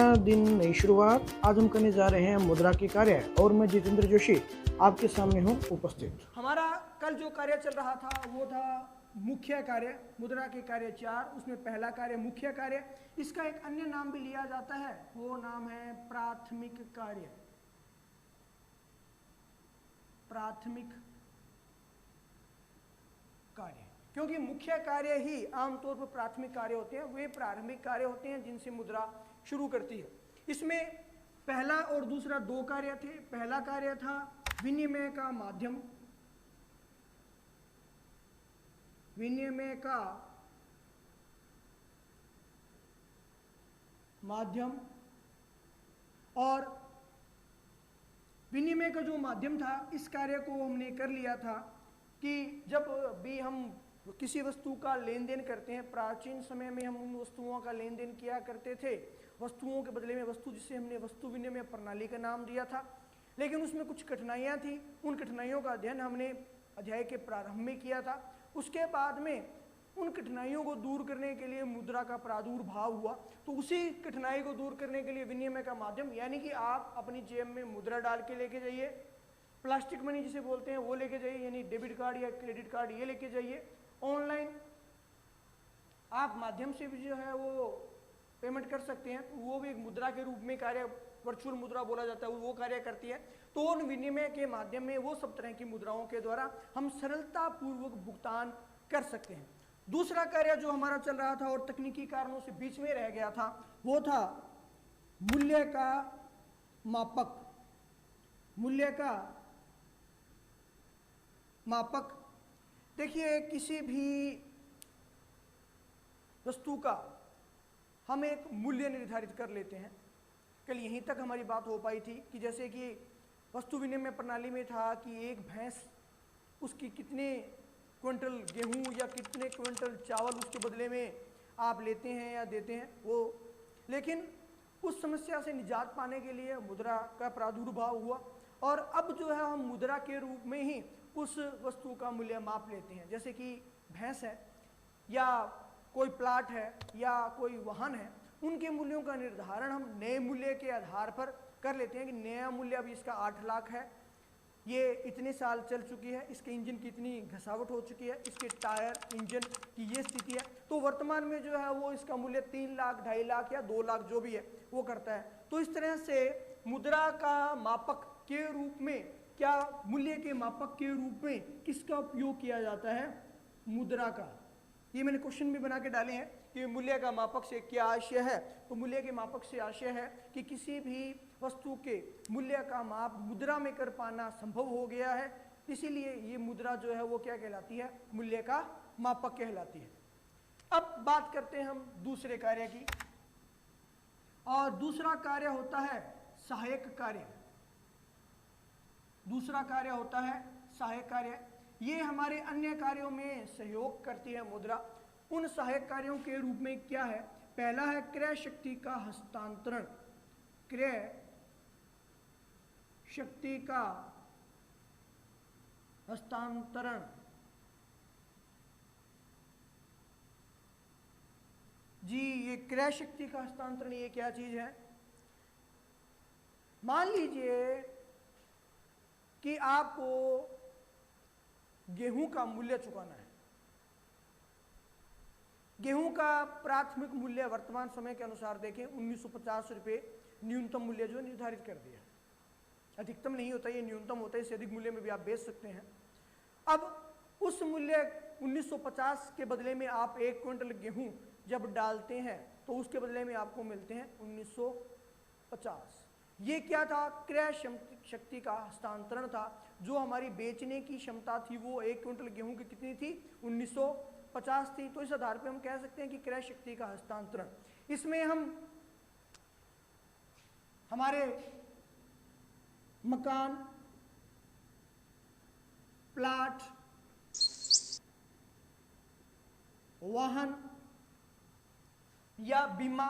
नया दिन नई शुरुआत। आज हम करने जा रहे हैं मुद्रा के कार्य और मैं जितेंद्र जोशी आपके सामने हूँ उपस्थित। हमारा कल जो कार्य चल रहा था वो था मुख्य कार्य। मुद्रा के कार्य 4, उसमें पहला कार्य मुख्य कार्य। इसका एक अन्य नाम भी लिया जाता है, वो नाम है प्राथमिक कार्य। प्राथमिक कार्य, क्योंकि मुख्य कार्य ही आमतौर पर प्राथमिक कार्य होते हैं, वे प्रारंभिक कार्य होते हैं जिनसे मुद्रा शुरू करती है। इसमें पहला और दूसरा दो कार्य थे। पहला कार्य था विनिमय का माध्यम, विनिमय का माध्यम। और विनिमय का जो माध्यम था, इस कार्य को हमने कर लिया था कि जब भी हम किसी वस्तु का लेन देन करते हैं, प्राचीन समय में हम उन वस्तुओं का लेन देन किया करते थे, वस्तुओं के बदले में वस्तु, जिसे हमने वस्तु विनिमय प्रणाली का नाम दिया था। लेकिन उसमें कुछ कठिनाइयाँ थी, उन कठिनाइयों का अध्ययन हमने अध्याय के प्रारंभ में किया था। उसके बाद में उन कठिनाइयों को दूर करने के लिए मुद्रा का प्रादुर्भाव हुआ। तो उसी कठिनाई को दूर करने के लिए विनिमय का माध्यम, यानी कि आप अपनी जेब में मुद्रा डाल के लेके जाइए, प्लास्टिक मनी जिसे बोलते हैं वो लेके जाइए, यानी डेबिट कार्ड या क्रेडिट कार्ड ये लेके जाइए। ऑनलाइन आप माध्यम से भी जो है वो पेमेंट कर सकते हैं, तो वो भी एक मुद्रा के रूप में कार्य, वर्चुअल मुद्रा बोला जाता है, वो कार्य करती है। तो उन विनिमय के माध्यम में वो सब तरह की मुद्राओं के द्वारा हम सरलता पूर्वक भुगतान कर सकते हैं। दूसरा कार्य जो हमारा चल रहा था और तकनीकी कारणों से बीच में रह गया था, वो था मूल्य का मापक। मूल्य का मापक, देखिए किसी भी वस्तु का हम एक मूल्य निर्धारित कर लेते हैं। कल यहीं तक हमारी बात हो पाई थी कि जैसे कि वस्तु विनिमय प्रणाली में था कि एक भैंस, उसकी कितने क्विंटल गेहूं या कितने क्विंटल चावल उसके बदले में आप लेते हैं या देते हैं वो। लेकिन उस समस्या से निजात पाने के लिए मुद्रा का प्रादुर्भाव हुआ और अब जो है हम मुद्रा के रूप में ही उस वस्तु का मूल्य माप लेते हैं। जैसे कि भैंस है या कोई प्लाट है या कोई वाहन है, उनके मूल्यों का निर्धारण हम नए मूल्य के आधार पर कर लेते हैं कि नया मूल्य अभी इसका 8 लाख है, ये इतने साल चल चुकी है, इसके इंजन की इतनी घसावट हो चुकी है, इसके टायर इंजन की ये स्थिति है, तो वर्तमान में जो है वो इसका मूल्य 3 लाख, 2.5 लाख या 2 लाख जो भी है वो करता है। तो इस तरह से मुद्रा का मापक के रूप में, क्या मूल्य के मापक के रूप में किसका उपयोग किया जाता है? मुद्रा का। ये मैंने क्वेश्चन भी बना के डाले हैं कि मूल्य का मापक से क्या आशय है। तो मूल्य के मापक से आशय है कि किसी भी वस्तु के मूल्य का माप मुद्रा में कर पाना संभव हो गया है, इसीलिए ये मुद्रा जो है वो क्या कहलाती है? मूल्य का मापक कहलाती है। अब बात करते हैं हम दूसरे कार्य की, और दूसरा कार्य होता है सहायक कार्य। दूसरा कार्य होता है सहायक कार्य। ये हमारे अन्य कार्यों में सहयोग करती है मुद्रा। उन सहायक कार्यों के रूप में क्या है? पहला है क्रय शक्ति का हस्तांतरण। क्रय शक्ति का हस्तांतरण। जी, ये क्रय शक्ति का हस्तांतरण ये क्या चीज है? मान लीजिए कि आपको गेहूं का मूल्य चुकाना है। गेहूं का प्राथमिक मूल्य वर्तमान समय के अनुसार देखें 1950 रुपये न्यूनतम मूल्य जो निर्धारित कर दिया। अधिकतम नहीं होता, ये न्यूनतम होता है, इससे अधिक मूल्य में भी आप बेच सकते हैं। अब उस मूल्य 1950 के बदले में आप 1 क्विंटल गेहूं जब डालते हैं तो उसके बदले में आपको मिलते हैं 1950। ये क्या था? क्रय शक्ति का हस्तांतरण था। जो हमारी बेचने की क्षमता थी वो 1 क्विंटल गेहूं की कितनी थी? 1950 थी। तो इस आधार पे हम कह सकते हैं कि क्रय शक्ति का हस्तांतरण। इसमें हम हमारे मकान, प्लाट, वाहन या बीमा,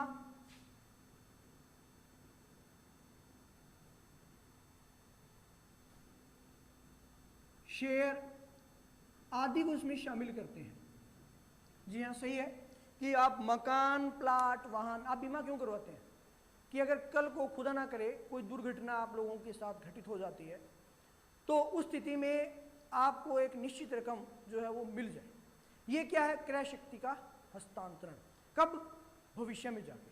शेयर आदि को इसमें शामिल करते हैं। जी हाँ, सही है कि आप मकान, प्लाट, वाहन, आप बीमा क्यों करवाते हैं? कि अगर कल को खुदा ना करे कोई दुर्घटना आप लोगों के साथ घटित हो जाती है, तो उस स्थिति में आपको एक निश्चित रकम जो है वो मिल जाए। ये क्या है? क्रय शक्ति का हस्तांतरण। कब? भविष्य में जाके,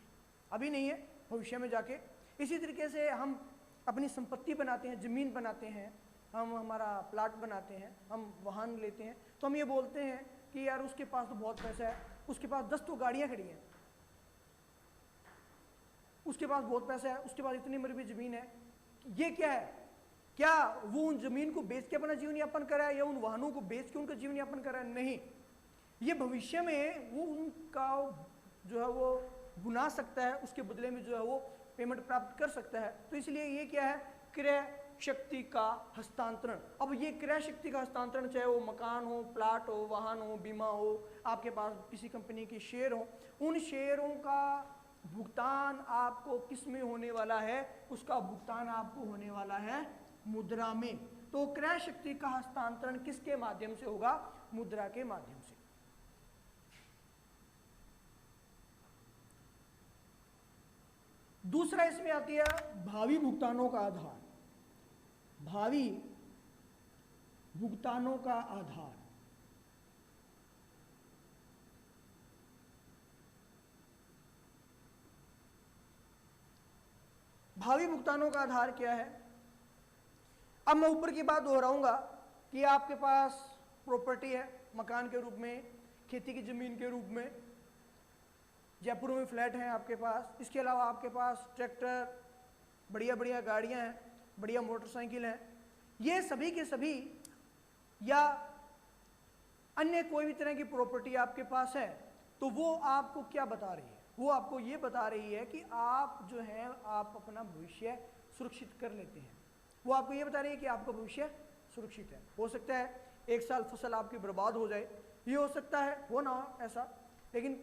अभी नहीं है, भविष्य में जाके। इसी तरीके से हम अपनी संपत्ति बनाते हैं, जमीन बनाते हैं, हम हमारा प्लाट बनाते हैं, हम वाहन लेते हैं, तो हम ये बोलते हैं कि यार उसके पास तो बहुत पैसा है, उसके पास 10 तो गाड़ियाँ खड़ी हैं, उसके पास बहुत पैसा है, उसके पास इतनी मरबी ज़मीन है। ये क्या है? क्या वो उन ज़मीन को बेच के अपना जीवन यापन कर रहा है या उन वाहनों को बेच के उनका जीवन यापन कर रहा है? नहीं, ये भविष्य में वो उनका जो है वो बुना सकता है, उसके बदले में जो है वो पेमेंट प्राप्त कर सकता है। तो इसलिए ये क्या है? क्रय शक्ति का हस्तांतरण। अब ये क्रय शक्ति का हस्तांतरण, चाहे वो मकान हो, प्लाट हो, वाहन हो, बीमा हो, आपके पास किसी कंपनी के शेयर हो, उन शेयरों का भुगतान आपको किस में होने वाला है? उसका भुगतान आपको होने वाला है मुद्रा में। तो क्रय शक्ति का हस्तांतरण किसके माध्यम से होगा? मुद्रा के माध्यम से। दूसरा इसमें आती है भावी भुगतानों का आधार। भावी भुगतानों का आधार। भावी भुगतानों का आधार क्या है? अब मैं ऊपर की बात दोहराऊंगा कि आपके पास प्रॉपर्टी है, मकान के रूप में, खेती की ज़मीन के रूप में, जयपुर में फ्लैट हैं आपके पास, इसके अलावा आपके पास ट्रैक्टर, बढ़िया बढ़िया गाड़ियां हैं, बढ़िया मोटरसाइकिल हैं। ये सभी के सभी या अन्य कोई भी तरह की प्रॉपर्टी आपके पास है, तो वो आपको क्या बता रही है? वो आपको ये बता रही है कि आप जो है आप अपना भविष्य सुरक्षित कर लेते हैं। वो आपको ये बता रही है कि आपका भविष्य सुरक्षित है। हो सकता है एक साल फसल आपकी बर्बाद हो जाए, ये हो सकता है, हो ना हो ऐसा, लेकिन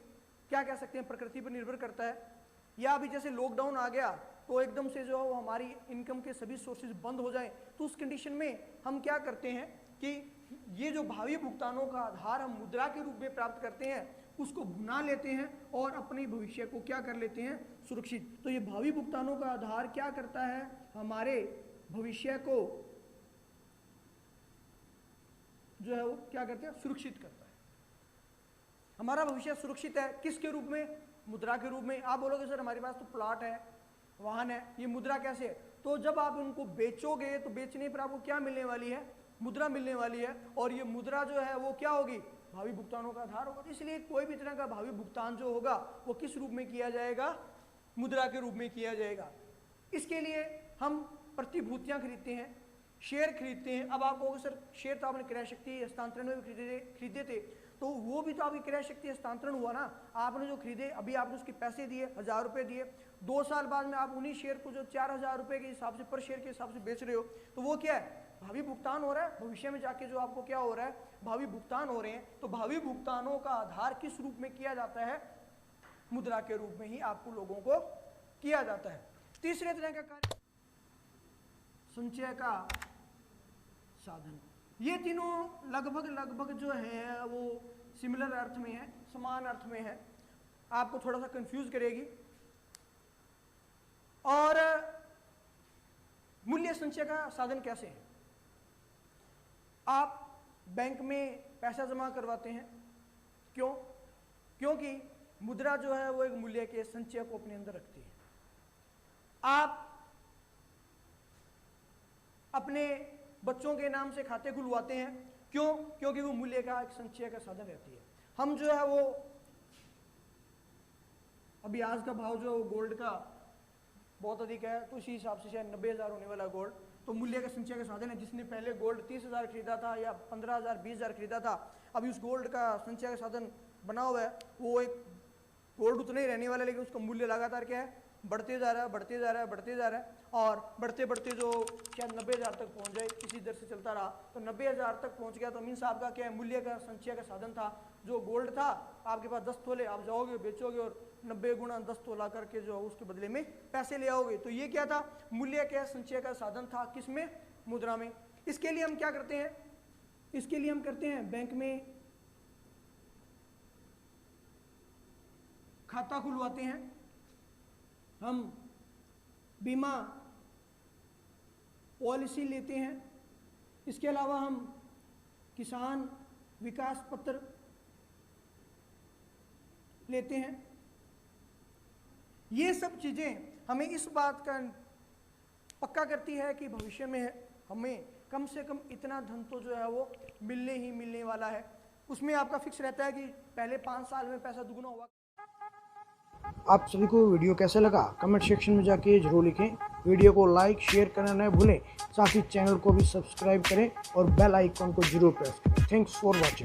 क्या कह सकते हैं, प्रकृति पर निर्भर करता है। या अभी जैसे लॉकडाउन आ गया तो एकदम से जो है हमारी इनकम के सभी सोर्सेज बंद हो जाए, तो उस कंडीशन में हम क्या करते हैं कि ये जो भावी भुगतानों का आधार हम मुद्रा के रूप में प्राप्त करते हैं, उसको भुना लेते हैं और अपने भविष्य को क्या कर लेते हैं? सुरक्षित। तो ये भावी भुगतानों का आधार क्या करता है? हमारे भविष्य को जो है वो क्या करते हैं? सुरक्षित करता है। हमारा भविष्य सुरक्षित है किसके रूप में? मुद्रा के रूप में। आप बोलोगे सर हमारे पास तो प्लॉट है, वाहन है, ये मुद्रा कैसे है? तो जब आप उनको बेचोगे तो बेचने पर आपको क्या मिलने वाली है? मुद्रा मिलने वाली है, और ये मुद्रा जो है वो क्या होगी? भावी भुगतानों का आधार होगा। इसलिए कोई भी तरह का भावी भुगतान जो होगा वो किस रूप में किया जाएगा? मुद्रा के रूप में किया जाएगा। इसके लिए हम प्रतिभूतियां खरीदते हैं, शेयर खरीदते हैं। अब आप कहोगे सर शेयर तो आपने क्रय शक्ति हस्तांतरण में भी खरीदे थे, तो वो भी तो आपकी क्रय शक्ति हस्तांतरण हुआ ना। आपने जो खरीदे, अभी आपने उसके पैसे दिए, 1000 रुपये दिए, 2 साल बाद में आप उन्हीं शेयर को जो 4000 रुपये के हिसाब से पर शेयर के हिसाब से बेच रहे हो, तो वो क्या है? भावी भुगतान हो रहा है। भविष्य में जाके जो आपको क्या हो रहा है? भावी भुगतान हो रहे हैं। तो भावी भुगतानों का आधार किस रूप में किया जाता है? मुद्रा के रूप में ही आपको लोगों को किया जाता है। तीसरे तरह का कार्य संचय का साधन। ये तीनों लगभग जो है वो सिमिलर अर्थ में है, समान अर्थ में है, आपको थोड़ा सा कंफ्यूज करेगी। और मूल्य संचय का साधन कैसे है? आप बैंक में पैसा जमा करवाते हैं, क्यों? क्योंकि मुद्रा जो है वो एक मूल्य के संचय को अपने अंदर रखती है। आप अपने बच्चों के नाम से खाते खुलवाते हैं, क्यों? क्योंकि वो मूल्य का एक संचय का साधन रहती है। हम जो है वो अभी आज का भाव जो गोल्ड का बहुत अधिक है, तो इसी हिसाब से शायद 90,000 होने वाला गोल्ड, तो मूल्य का संचय का साधन है। जिसने पहले गोल्ड 30,000 खरीदा था या 15,000 20,000 खरीदा था, अभी उस गोल्ड का संचय का साधन बना हुआ है। वो एक गोल्ड उतना ही रहने वाला है, लेकिन उसका मूल्य लगातार क्या है? बढ़ते जा रहा है, बढ़ते जा रहा है, बढ़ते जा रहा है, और बढ़ते बढ़ते जो शायद 90,000 तक पहुंच जाए, इसी दर से चलता रहा तो 90,000 तक पहुंच गया। तो मीन्स आपका क्या है? मूल्य का संचय का साधन था। जो गोल्ड था आपके पास 10 तोले, आप जाओगे बेचोगे और 90 गुना 10 तोला करके जो उसके बदले में पैसे ले आओगे। तो ये क्या था? मूल्य का संचय का साधन था। किसमें? मुद्रा में। इसके लिए हम क्या करते हैं? इसके लिए हम करते हैं बैंक में खाता खुलवाते हैं। हम बीमा पॉलिसी लेते हैं। इसके अलावा हम किसान विकास पत्र लेते हैं। ये सब चीज़ें हमें इस बात का पक्का करती है कि भविष्य में हमें कम से कम इतना धन तो जो है वो मिलने ही मिलने वाला है। उसमें आपका फिक्स रहता है कि पहले 5 साल में पैसा दुगना होगा। आप सभी को वीडियो कैसे लगा कमेंट सेक्शन में जाके जरूर लिखें। वीडियो को लाइक शेयर करना न भूलें, साथ ही चैनल को भी सब्सक्राइब करें और बेल आइकन को जरूर प्रेस करें। Thanks for watching.